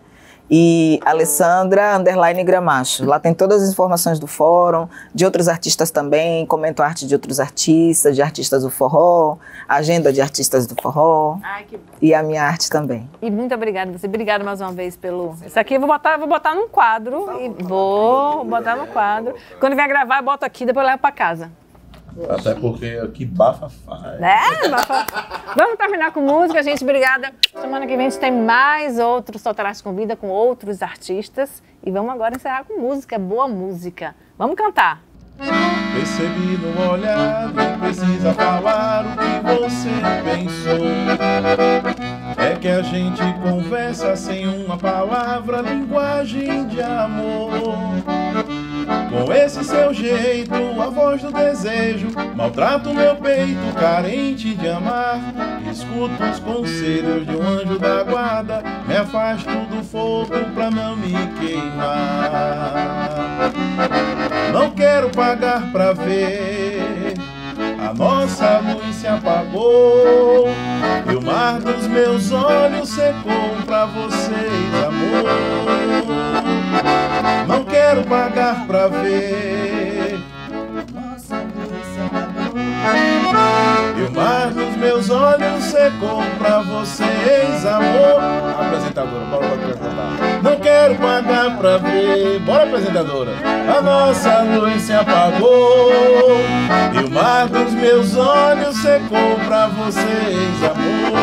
e Alessandra _Gramacho. Lá tem todas as informações do fórum, de outros artistas também, comento arte de outros artistas, de artistas do forró, agenda de artistas do forró. Ai, que bom. E a minha arte também. E muito obrigada você. Obrigada mais uma vez pelo... Isso aqui eu vou botar num quadro. Vou botar no quadro. Quando vier gravar, eu boto aqui, depois eu levo pra casa. Até porque aqui bafafá. Vamos terminar com música, gente. Obrigada. Semana que vem a gente tem mais outros Solteiraço Convida com outros artistas. E vamos agora encerrar com música, boa música. Vamos cantar. Percebi no olhar, nem precisa falar o que você pensou. É que a gente conversa sem uma palavra, linguagem de amor. Com esse seu jeito, a voz do desejo maltrata o meu peito, carente de amar. Escuto os conselhos de um anjo da guarda, me afasto do fogo pra não me queimar. Não quero pagar pra ver, a nossa luz se apagou e o mar dos meus olhos secou pra vocês, amor. Não quero pagar pra ver, nossa luz se apagou e o mar dos meus olhos secou pra vocês, amor. Apresentadora, bora apresentar. Não quero pagar pra ver, bora apresentadora. A nossa luz se apagou e o mar dos meus olhos secou pra vocês, amor.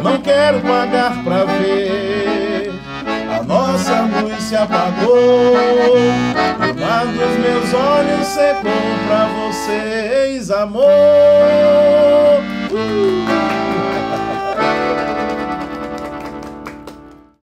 Não quero pagar pra ver, a nossa luz se apagou e o mar dos meus olhos secou pra vocês, amor.